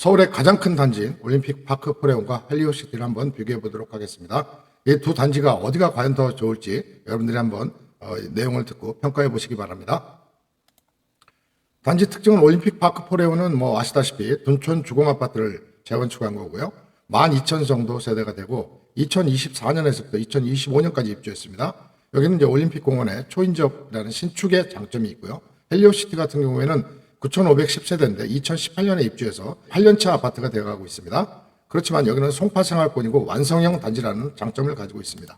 서울의 가장 큰 단지인 올림픽파크 포레온과 헬리오시티를 한번 비교해 보도록 하겠습니다. 이 두 단지가 어디가 과연 더 좋을지 여러분들이 한번 내용을 듣고 평가해 보시기 바랍니다. 단지 특징은 올림픽파크 포레온은 아시다시피 둔촌 주공아파트를 재건축한 거고요. 12,000 정도 세대가 되고 2024년에서부터 2025년까지 입주했습니다. 여기는 이제 올림픽공원의 초인접이라는 신축의 장점이 있고요. 헬리오시티 같은 경우에는 9,510세대인데 2018년에 입주해서 8년차 아파트가 되어가고 있습니다. 그렇지만 여기는 송파생활권이고 완성형 단지라는 장점을 가지고 있습니다.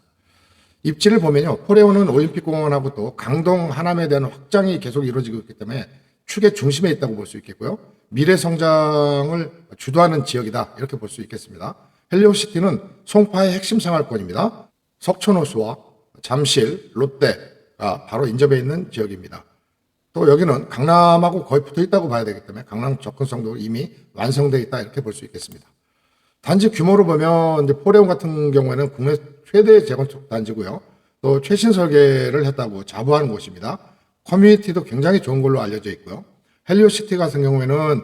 입지를 보면요. 포레온은 올림픽공원하고 또 강동 하남에 대한 확장이 계속 이루어지고 있기 때문에 축의 중심에 있다고 볼 수 있겠고요. 미래 성장을 주도하는 지역이다 이렇게 볼 수 있겠습니다. 헬리오시티는 송파의 핵심 생활권입니다. 석촌호수와 잠실, 롯데가 바로 인접해 있는 지역입니다. 또 여기는 강남하고 거의 붙어 있다고 봐야 되기 때문에 강남 접근성도 이미 완성되어 있다 이렇게 볼 수 있겠습니다. 단지 규모로 보면 이제 포레온 같은 경우에는 국내 최대 재건축 단지고요. 또 최신 설계를 했다고 자부하는 곳입니다. 커뮤니티도 굉장히 좋은 걸로 알려져 있고요. 헬리오시티 같은 경우에는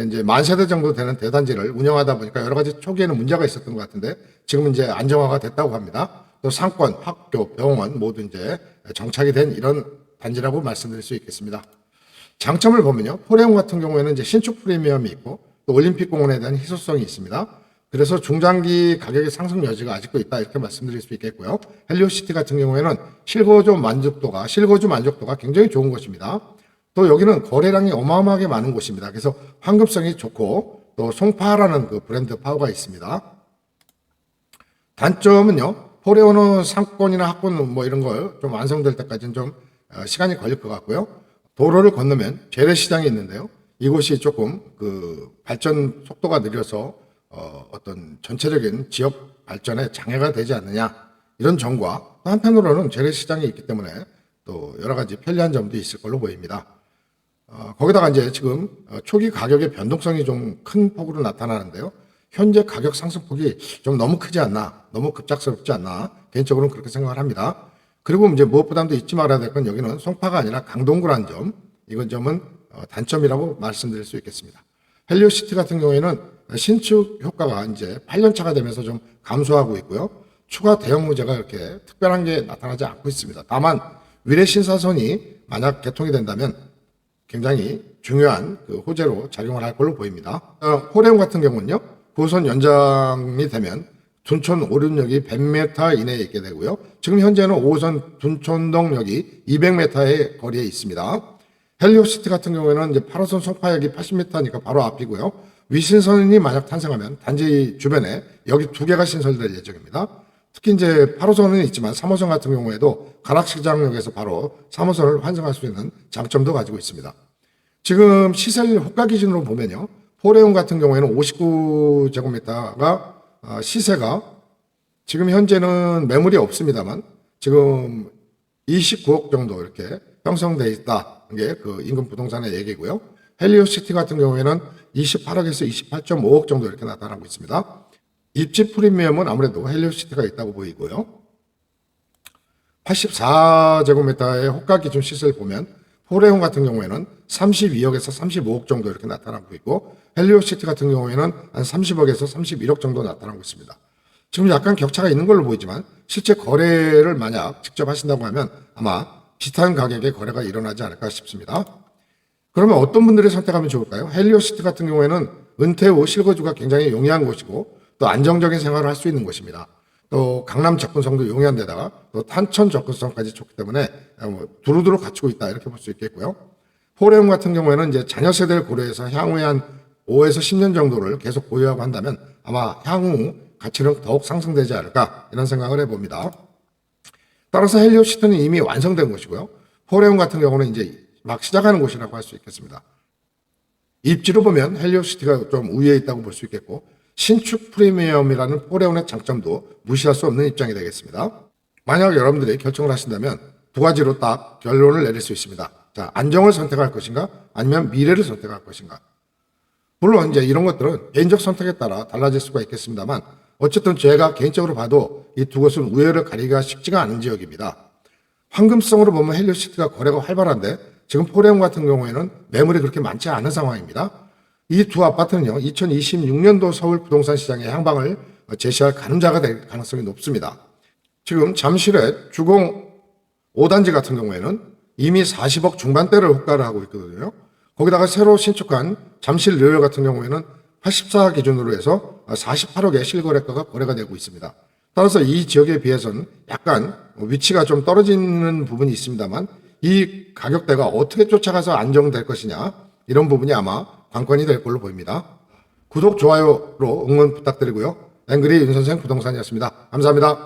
이제 10,000세대 정도 되는 대단지를 운영하다 보니까 여러 가지 초기에는 문제가 있었던 것 같은데 지금은 이제 안정화가 됐다고 합니다. 또 상권, 학교, 병원 모두 이제 정착이 된 이런 단지라고 말씀드릴 수 있겠습니다. 장점을 보면요. 포레온 같은 경우에는 이제 신축 프리미엄이 있고 또 올림픽공원에 대한 희소성이 있습니다. 그래서 중장기 가격의 상승 여지가 아직도 있다 이렇게 말씀드릴 수 있겠고요. 헬리오시티 같은 경우에는 실거주 만족도가 굉장히 좋은 곳입니다. 또 여기는 거래량이 어마어마하게 많은 곳입니다. 그래서 황금성이 좋고 또 송파라는 그 브랜드 파워가 있습니다. 단점은요. 포레온은 상권이나 학군 이런 걸 좀 완성될 때까지는 좀 시간이 걸릴 것 같고요. 도로를 건너면 재래시장이 있는데요. 이곳이 조금 그 발전 속도가 느려서 어떤 전체적인 지역 발전에 장애가 되지 않느냐 이런 점과 또 한편으로는 재래시장이 있기 때문에 또 여러 가지 편리한 점도 있을 걸로 보입니다. 거기다가 이제 지금 초기 가격의 변동성이 좀 큰 폭으로 나타나는데요. 현재 가격 상승폭이 좀 너무 크지 않나, 너무 급작스럽지 않나 개인적으로는 그렇게 생각을 합니다. 그리고 이제 무엇보다도 잊지 말아야 될 건 여기는 송파가 아니라 강동구라는 점, 이건 점은 단점이라고 말씀드릴 수 있겠습니다. 헬리오시티 같은 경우에는 신축 효과가 이제 8년차가 되면서 좀 감소하고 있고요. 추가 대형 무제가 이렇게 특별한 게 나타나지 않고 있습니다. 다만 위례 신사선이 만약 개통이 된다면 굉장히 중요한 그 호재로 작용을 할 걸로 보입니다. 포레온 같은 경우는요. 9호선 연장이 되면 둔촌 오륜역이 100m 이내에 있게 되고요. 지금 현재는 5호선 둔촌동역이 200m의 거리에 있습니다. 헬리오시티 같은 경우에는 이제 8호선 송파역이 80m니까 바로 앞이고요. 위신선이 만약 탄생하면 단지 주변에 여기 2개가 신설될 예정입니다. 특히 이제 8호선은 있지만 3호선 같은 경우에도 가락시장역에서 바로 3호선을 환승할 수 있는 장점도 가지고 있습니다. 지금 시세 호가 기준으로 보면요. 포레온 같은 경우에는 59제곱미터가 시세가 지금 현재는 매물이 없습니다만 지금 29억 정도 이렇게 형성되어 있다는 게 그 인근 부동산의 얘기고요. 헬리오시티 같은 경우에는 28억에서 28.5억 정도 이렇게 나타나고 있습니다. 입지 프리미엄은 아무래도 헬리오시티가 있다고 보이고요. 84제곱미터의 호가 기준 시세를 보면 포레온 같은 경우에는 32억에서 35억 정도 이렇게 나타나고 있고 헬리오시티 같은 경우에는 한 30억에서 31억 정도 나타나고 있습니다. 지금 약간 격차가 있는 걸로 보이지만 실제 거래를 만약 직접 하신다고 하면 아마 비슷한 가격의 거래가 일어나지 않을까 싶습니다. 그러면 어떤 분들이 선택하면 좋을까요? 헬리오시티 같은 경우에는 은퇴 후 실거주가 굉장히 용이한 곳이고 또 안정적인 생활을 할 수 있는 곳입니다. 또 강남 접근성도 용이한 데다가 또 탄천 접근성까지 좋기 때문에 두루두루 갖추고 있다 이렇게 볼 수 있겠고요. 포레온 같은 경우에는 이제 자녀 세대를 고려해서 향후에 한 5에서 10년 정도를 계속 보유하고 한다면 아마 향후 가치는 더욱 상승되지 않을까 이런 생각을 해봅니다. 따라서 헬리오시티는 이미 완성된 곳이고요. 포레온 같은 경우는 이제 막 시작하는 곳이라고 할 수 있겠습니다. 입지로 보면 헬리오시티가 좀 우위에 있다고 볼 수 있겠고 신축 프리미엄이라는 포레온의 장점도 무시할 수 없는 입장이 되겠습니다. 만약 여러분들이 결정을 하신다면 두 가지로 딱 결론을 내릴 수 있습니다. 자, 안정을 선택할 것인가 아니면 미래를 선택할 것인가. 물론 이제 이런 것들은 개인적 선택에 따라 달라질 수가 있겠습니다만 어쨌든 제가 개인적으로 봐도 이 두 곳은 우열을 가리기가 쉽지가 않은 지역입니다. 황금성으로 보면 헬리오시티가 거래가 활발한데 지금 포레온 같은 경우에는 매물이 그렇게 많지 않은 상황입니다. 이 두 아파트는요, 2026년도 서울 부동산 시장의 향방을 제시할 가늠자가 될 가능성이 높습니다. 지금 잠실의 주공 5단지 같은 경우에는 이미 40억 중반대를 호가를 하고 있거든요. 거기다가 새로 신축한 잠실 르열 같은 경우에는 84 기준으로 해서 48억의 실거래가가 거래가 되고 있습니다. 따라서 이 지역에 비해서는 약간 위치가 좀 떨어지는 부분이 있습니다만 이 가격대가 어떻게 쫓아가서 안정될 것이냐, 이런 부분이 아마 관건이 될 걸로 보입니다. 구독, 좋아요로 응원 부탁드리고요. 앵그리 윤선생 부동산이었습니다. 감사합니다.